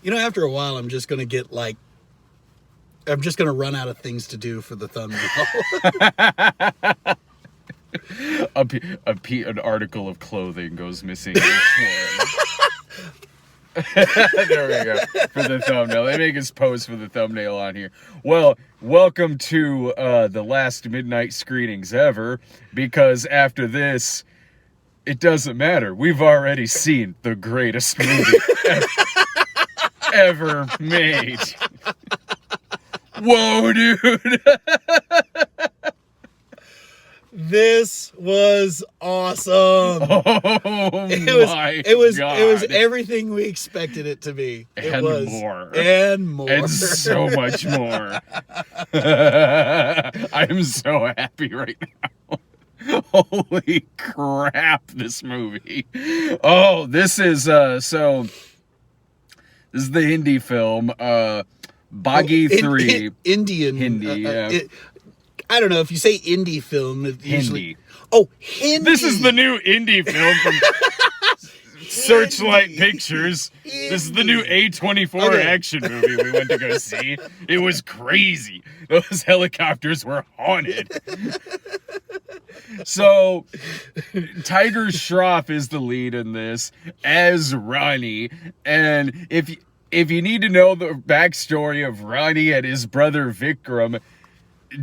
After a while, I'm just going to get like, I'm just going to run out of things to do for the thumbnail. An article of clothing goes missing each one. There we go. For the thumbnail. They make us pose for the thumbnail on here. Well, welcome to the last midnight screenings ever, because after this, it doesn't matter. We've already seen the greatest movie ever made. Whoa, dude. This was awesome. Oh, it was God. everything we expected it to be. And more. And more. And so much more. I'm so happy right now. Holy crap, this movie. Oh, this is this is the Hindi film, Baaghi 3. Indian. Hindi, yeah. I don't know if you say indie film. Hindi. Oh, Hindi. This is the new indie film from Searchlight Pictures. This is the new A24 action movie we went to go see. It was crazy. Those helicopters were haunted. So, Tiger Shroff is the lead in this as Ronnie. And if you need to know the backstory of Ronnie and his brother Vikram,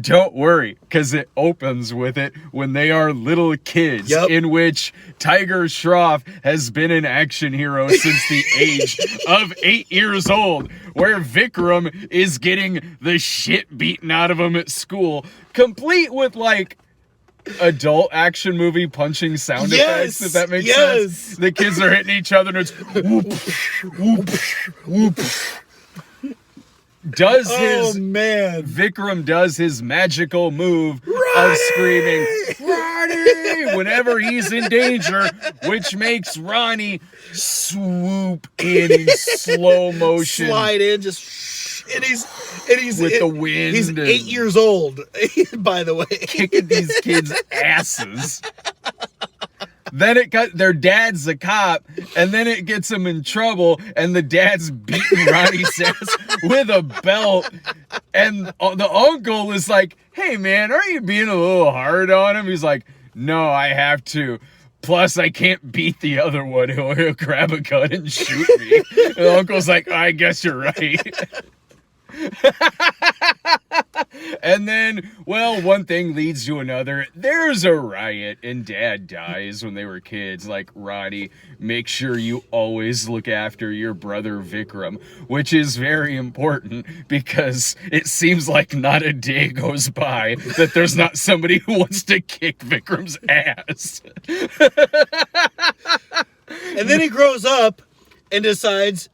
don't worry, because it opens with it when they are little kids, in which Tiger Shroff has been an action hero since the age of 8 years old, where Vikram is getting the shit beaten out of him at school, complete with, like, adult action movie punching sound effects, if that makes sense. The kids are hitting each other and it's whoop, whoop, whoop. Vikram does his magical move of screaming, Ronnie! Whenever he's in danger, which makes Ronnie swoop in slow motion. Slide in, and he's with the wind. He's 8 years old, by the way. Kicking these kids' asses. Then their dad's a cop, and then it gets him in trouble, and the dad's beating Ronnie's ass with a belt, and the uncle is like, hey man, aren't you being a little hard on him? He's like, no, I have to. Plus, I can't beat the other one. He'll grab a gun and shoot me. And the uncle's like, I guess you're right. And then, well, one thing leads to another. There's a riot and dad dies when they were kids. Like, Ronnie, make sure you always look after your brother Vikram, which is very important because it seems like not a day goes by that there's not somebody who wants to kick Vikram's ass. And then he grows up and decides,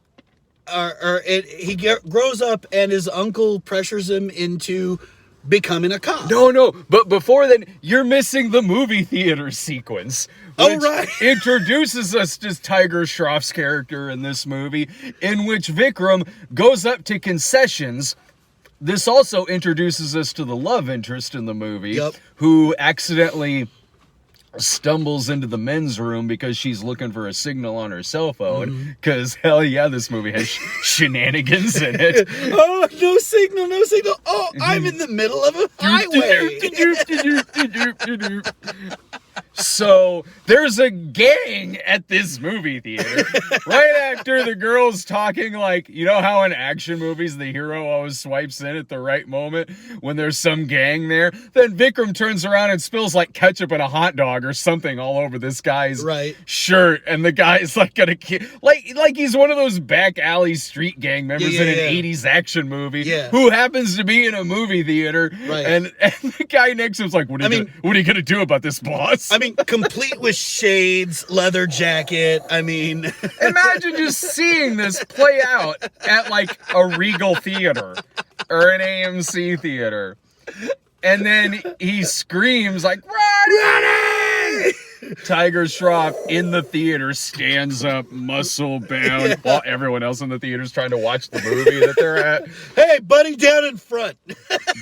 grows up and his uncle pressures him into becoming a cop. No, but before then, you're missing the movie theater sequence. Which introduces us to Tiger Shroff's character in this movie, in which Vikram goes up to concessions. This also introduces us to the love interest in the movie, who accidentally stumbles into the men's room because she's looking for a signal on her cell phone, because hell yeah, this movie has shenanigans in it. Oh, no signal. Oh, I'm in the middle of a highway. So there's a gang at this movie theater right after the girl's talking, like, you know how in action movies the hero always swipes in at the right moment when there's some gang there? Then Vikram turns around and spills like ketchup in a hot dog or something all over this guy's shirt, and the guy's like gonna like he's one of those back alley street gang members in an 80s action movie who happens to be in a movie theater, and the guy next to him's like, what are you gonna do about this, boss? I mean, complete with shades, leather jacket. I mean, imagine just seeing this play out at like a Regal theater or an AMC theater. And then he screams like, Ronnie! Tiger Shroff in the theater stands up, muscle bound, while everyone else in the theater is trying to watch the movie that they're at. Hey, buddy, down in front.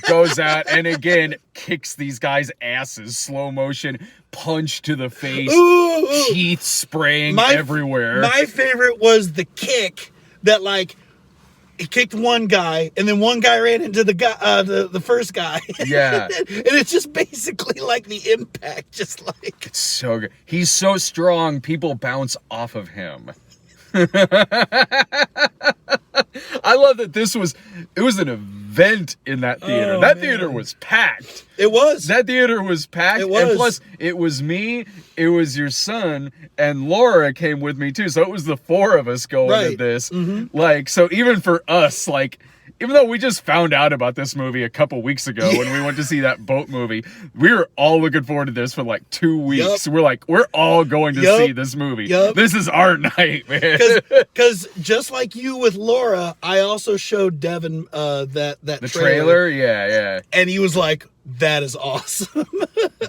Goes out and again kicks these guys' asses, slow motion, punch to the face, teeth spraying everywhere. My favorite was the kick that like he kicked one guy, and then one guy ran into the guy, the first guy. Yeah. And it's just basically like the impact, just like. It's so good. He's so strong, people bounce off of him. I love that it was an event in that theater. That theater was packed. It was. That theater was packed. It was. And plus, it was me, it was your son, and Laura came with me too. So it was the four of us going to this. Mm-hmm. Like, so even for us, like, even though we just found out about this movie a couple weeks ago when we went to see that boat movie, we were all looking forward to this for like 2 weeks. Yep. We're like, we're all going to see this movie. Yep. This is our night, man. Because just like you with Laura, I also showed Devin the trailer. Yeah. And he was like, that is awesome.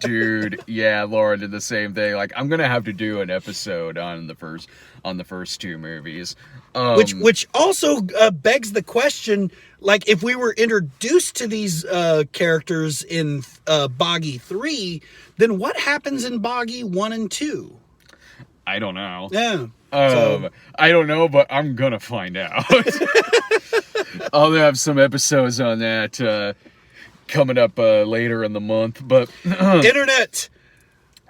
Dude, yeah, Laura did the same thing. Like, I'm gonna have to do an episode on the first two movies. Which also begs the question, like, if we were introduced to these characters in Baaghi 3, then what happens in Baaghi 1 and 2? I don't know. Yeah. I don't know, but I'm gonna find out. I'll have some episodes on that coming up later in the month. But Internet!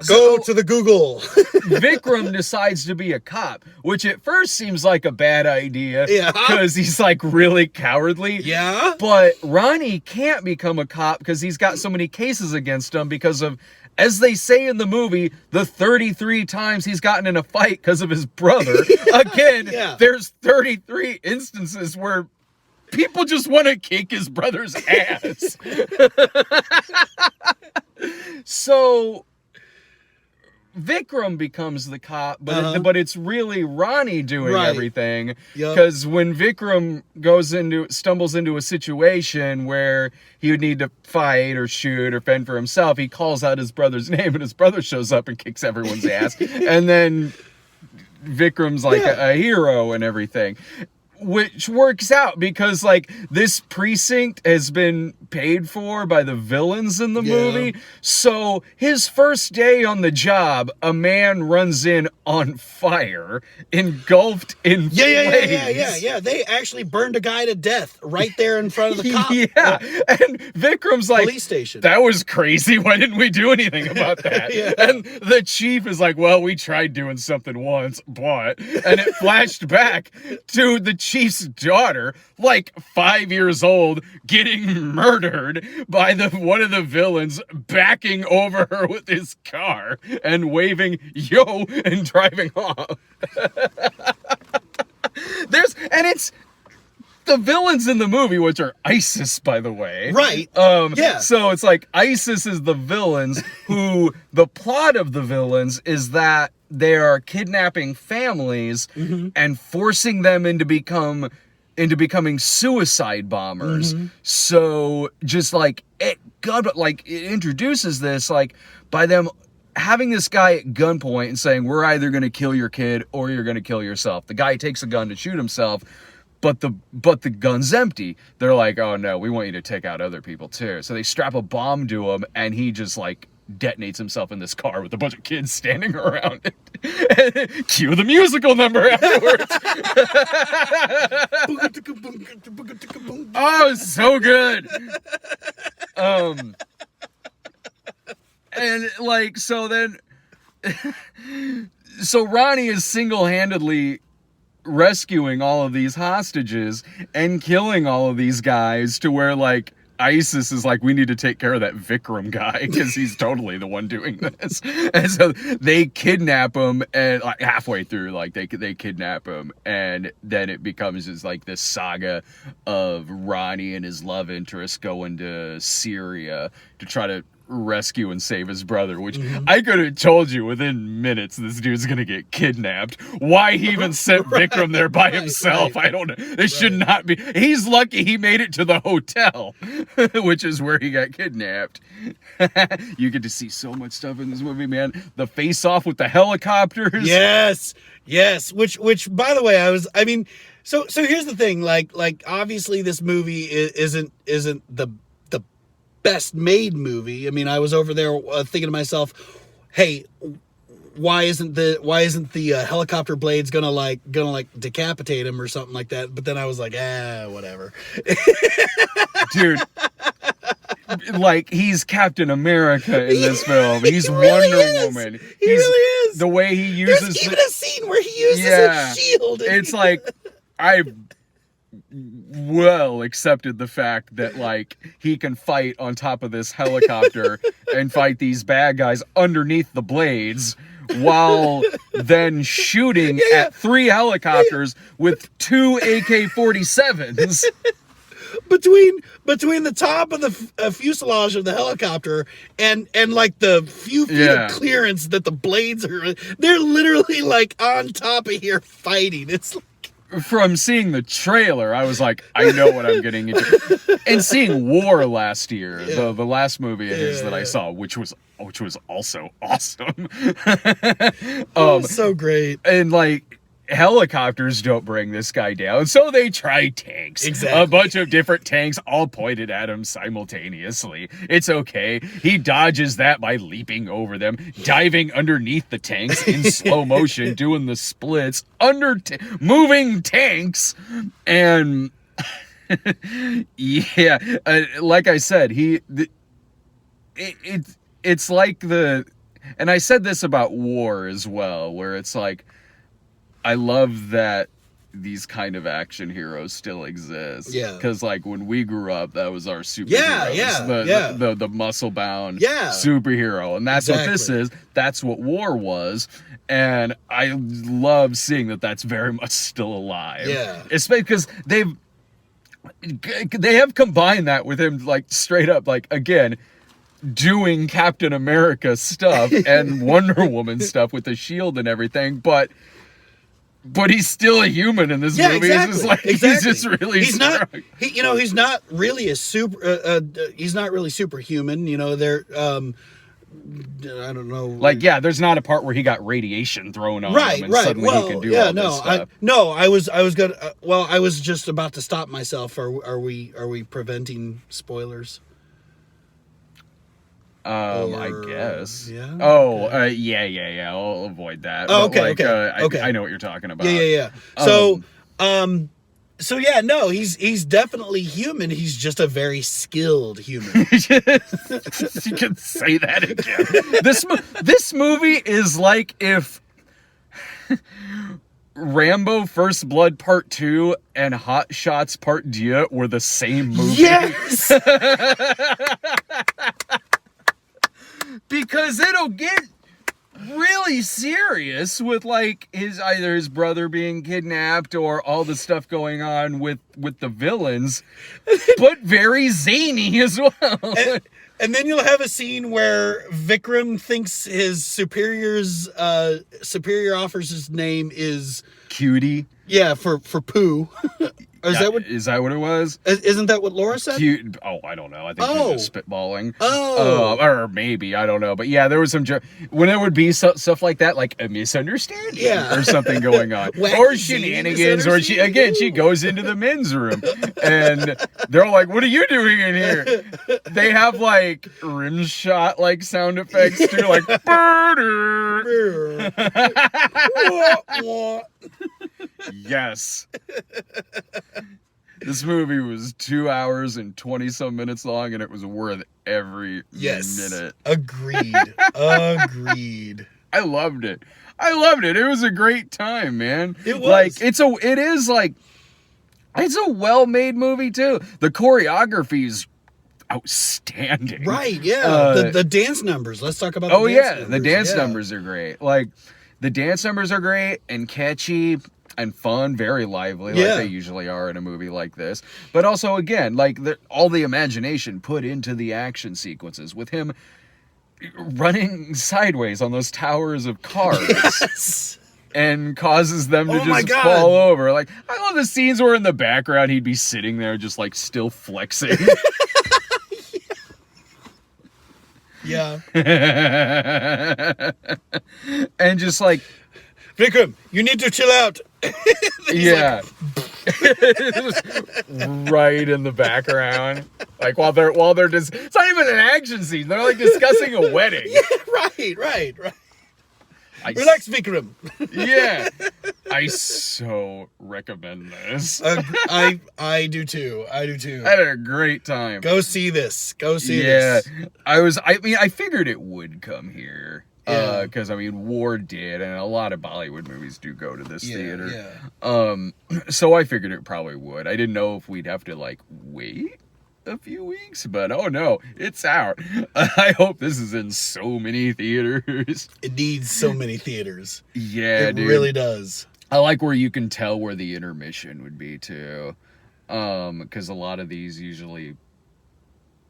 Go to the Google. Vikram decides to be a cop, which at first seems like a bad idea. Yeah. Because he's like really cowardly. Yeah. But Ronnie can't become a cop because he's got so many cases against him because of, as they say in the movie, the 33 times he's gotten in a fight because of his brother. Again, There's 33 instances where people just want to kick his brother's ass. So Vikram becomes the cop, but it's really Ronnie doing everything. Because when Vikram stumbles into a situation where he would need to fight or shoot or fend for himself, he calls out his brother's name, and his brother shows up and kicks everyone's ass. And then Vikram's like a hero and everything. Which works out because, like, this precinct has been paid for by the villains in the movie. So his first day on the job, a man runs in on fire, engulfed in flames. Yeah. They actually burned a guy to death right there in front of the cop. And Vikram's like, police station. That was crazy. Why didn't we do anything about that? And the chief is like, well, we tried doing something once, but... And it flashed back to the chief's daughter, like 5 years old, getting murdered by one of the villains, backing over her with his car and waving yo and driving off. It's the villains in the movie, which are ISIS, by the way. Right. So it's like ISIS is the villains who the plot of the villains is that they are kidnapping families and forcing them into becoming suicide bombers. So just like it introduces this, like, by them having this guy at gunpoint and saying, we're either going to kill your kid or you're going to kill yourself. The guy takes a gun to shoot himself, but the gun's empty. They're like, oh no, we want you to take out other people too. So they strap a bomb to him, and he just like detonates himself in this car with a bunch of kids standing around it. And cue the musical number afterwards. Oh, so good. And like, so Ronnie is single-handedly rescuing all of these hostages and killing all of these guys to where, like, ISIS is like, we need to take care of that Vikram guy because he's totally the one doing this. And so they kidnap him, and like halfway through, like they kidnap him, and then it becomes just like this saga of Ronnie and his love interest going to Syria to try to rescue and save his brother, which I could have told you within minutes this dude's gonna get kidnapped. Why he even sent Vikram there by himself, I don't know. It should not be. He's lucky he made it to the hotel, which is where he got kidnapped. You get to see so much stuff in this movie, man. The face-off with the helicopters. Yes. Which by the way, so here's the thing, like obviously this movie isn't the best made movie. I mean, I was over there thinking to myself, hey, why isn't the helicopter blades gonna decapitate him or something like that? But then I was like, whatever. Dude, like, he's Captain America in this film. He's really Wonder is. Woman. He really is. The way he uses There's even a scene where he uses his shield. It's like, I well accepted the fact that, like, he can fight on top of this helicopter and fight these bad guys underneath the blades while then shooting at 3 helicopters with 2 AK-47s. Between the top of the fuselage of the helicopter and like the few feet of clearance that the blades are, they're literally like on top of here fighting. It's like, from seeing the trailer, I was like, I know what I'm getting into. And seeing War last year, the last movie of his that I saw, which was also awesome. So great. And like, helicopters don't bring this guy down, so they try tanks. Exactly. A bunch of different tanks all pointed at him simultaneously. It's okay. He dodges that by leaping over them, diving underneath the tanks in slow motion, doing the splits under moving tanks. And like I said, it's like and I said this about War as well, where it's like, I love that these kind of action heroes still exist. Yeah. Because, like, when we grew up, that was our superheroes. The muscle-bound superhero. And that's what this is. That's what War was. And I love seeing that that's very much still alive. Yeah. Especially because they have combined that with him, like, straight up, like, again, doing Captain America stuff and Wonder Woman stuff with the shield and everything, but he's still a human in this movie. Exactly. It's just like, he's just really he's strong. He's not really a he's not really superhuman. You know, they're I don't know. Like, there's not a part where he got radiation thrown on him and suddenly he can do all this stuff. I was gonna. I was just about to stop myself. Are we preventing spoilers? I guess. Yeah. Oh, yeah. I'll avoid that. Oh, but, okay. Okay. I know what you're talking about. Yeah. So yeah, no, he's definitely human. He's just a very skilled human. You can say that again. This movie is like if Rambo First Blood Part 2 and Hot Shots Part Deux were the same movie. Yes. Because it'll get really serious with, like, either his brother being kidnapped or all the stuff going on with the villains, but very zany as well. And then you'll have a scene where Vikram thinks his superior officer's name is Cutie. Yeah, for poo. Is that what it was? Isn't that what Laura said? Cute. Oh, I don't know. I think she was just spitballing. Or maybe, I don't know. But yeah, there was some when it would be stuff like that, like a misunderstanding or something going on, or shenanigans, or she goes into the men's room and they're all like, "What are you doing in here?" They have like rim shot like sound effects too, like Yes. This movie was 2 hours and 20-some minutes long, and it was worth every minute. Agreed. I loved it. It was a great time, man. It was. Like, it's a well-made movie too. The choreography is outstanding. Right, yeah. The dance numbers. Let's talk about the dance numbers. The dance numbers are great. Like, the dance numbers are great and catchy and fun, very lively, like they usually are in a movie like this. But also, again, like, all the imagination put into the action sequences with him running sideways on those towers of cars. And causes them to just fall over. Like, I love the scenes where in the background he'd be sitting there just, like, still flexing. Yeah. And just like, Vikram, you need to chill out. Yeah. Right in the background. Like while they're just, it's not even an action scene. They're like discussing a wedding. Yeah, right. Relax, Vikram. Yeah. I so recommend this. I do too. I do too. I had a great time. Go see this. Go see this. I figured it would come here. Yeah. Because I mean, War did, and a lot of Bollywood movies do go to this theater. Yeah. So I figured it probably would. I didn't know if we'd have to like wait a few weeks, but oh no, it's out. I hope this is in so many theaters. It needs so many theaters. Yeah, it dude. really does. I like where you can tell where the intermission would be too, because a lot of these usually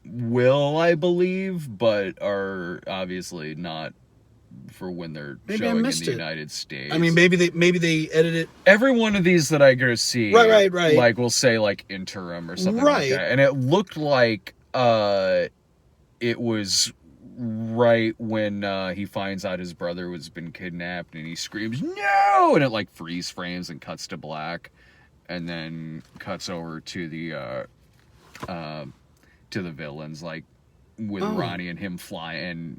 will, I believe, but are obviously not for when they're showing in the United States. I mean, maybe they edit it. Every one of these that I go see, right. Like we'll say like interim or something like that, and it looked like it was right when he finds out his brother has been kidnapped, and he screams no, and it like freeze frames and cuts to black, and then cuts over to the villains, like with Ronnie and him flying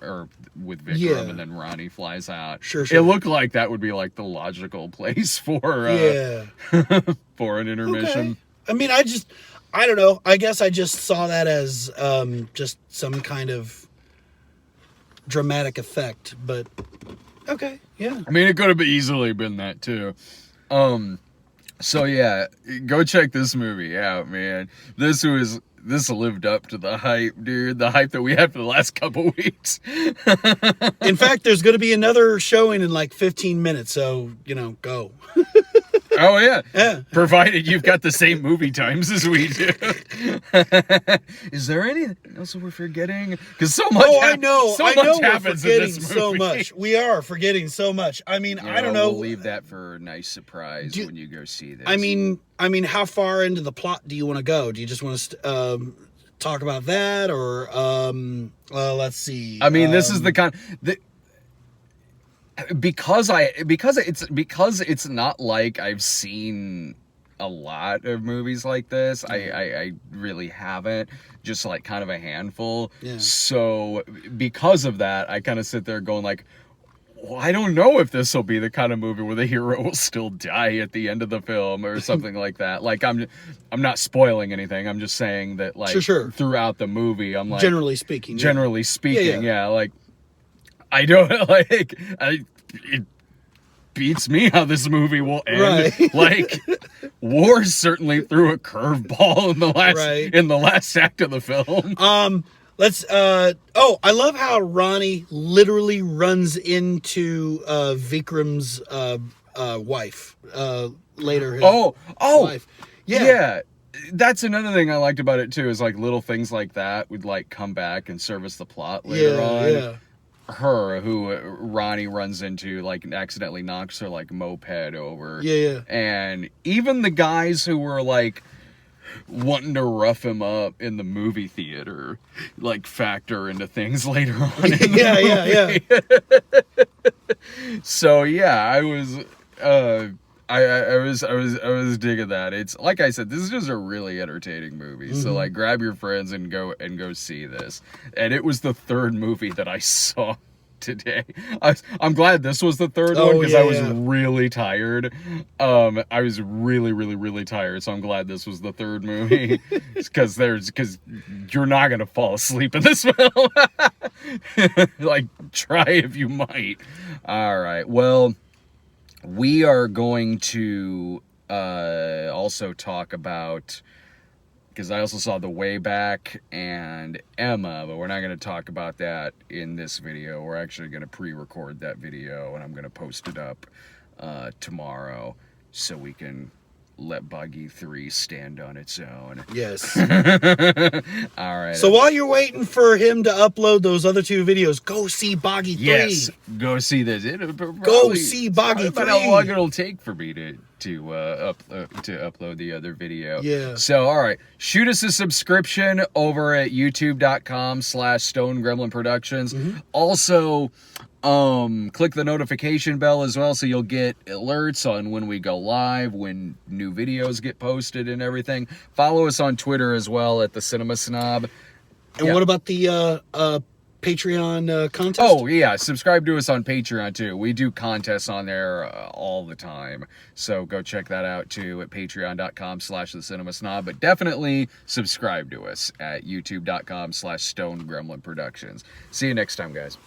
or with Vikram, and then Ronnie flies out. Sure. It looked like that would be like the logical place for for an intermission. Okay. I mean, I don't know. I guess I just saw that as just some kind of dramatic effect, but okay, yeah. I mean, it could have easily been that too. So yeah, go check this movie out, man. This lived up to the hype, dude. The hype that we had for the last couple weeks. In fact, there's going to be another showing in like 15 minutes, so, go. Oh, yeah. Provided you've got the same movie times as we do. Is there anything else we're forgetting? Because so much I know happens we're in forgetting this movie. so much. We are forgetting so much. I mean, I don't know. We'll leave that for a nice surprise when you go see this. I mean, how far into the plot do you want to go? Do you just want to talk about that, or let's see. I mean, this is the kind because it's not like I've seen a lot of movies like this. I really haven't, just like kind of a handful. Yeah. So because of that, I kind of sit there going like, well, I don't know if this will be the kind of movie where the hero will still die at the end of the film or something like that. Like I'm not spoiling anything. I'm just saying that like sure. Throughout the movie, I'm like generally speaking, yeah. Like I don't like it beats me how this movie will end. Right. Like War certainly threw a curveball in the last act of the film. I love how Ronnie literally runs into Vikram's wife later. His wife. Yeah. That's another thing I liked about it too, is like little things like that would like come back and service the plot later on. Yeah. Her, who Ronnie runs into, like accidentally knocks her like moped over. Yeah. And even the guys who were like wanting to rough him up in the movie theater like factor into things later on in the movie. So yeah, I was digging that. It's like I said, this is just a really entertaining movie. Mm-hmm. So like grab your friends and go see this. And it was the third movie that I saw today. I'm glad this was the third one, because I was really tired. I was really tired, so I'm glad this was the third movie, because you're not gonna fall asleep in this film. Like, try if you might. All right, well, we are going to also talk about, because I also saw The Way Back and Emma, but we're not going to talk about that in this video. We're actually going to pre-record that video, and I'm going to post it up tomorrow so we can let Baaghi 3 stand on its own. Yes. All right. So while you're waiting for him to upload those other two videos, go see Baaghi 3. Yes, go see this. Go see Baaghi 3. How long it'll take for me to upload the other video. Yeah. So, all right. Shoot us a subscription over at youtube.com/Stone Gremlin Productions. Mm-hmm. Also, click the notification bell as well, so you'll get alerts on when we go live, when new videos get posted and everything. Follow us on Twitter as well at the Cinema Snob. And what about the Patreon contest? Oh, yeah. Subscribe to us on Patreon, too. We do contests on there all the time. So go check that out, too, at patreon.com/thecinemasnob. But definitely subscribe to us at youtube.com/stonegremlinproductions. See you next time, guys.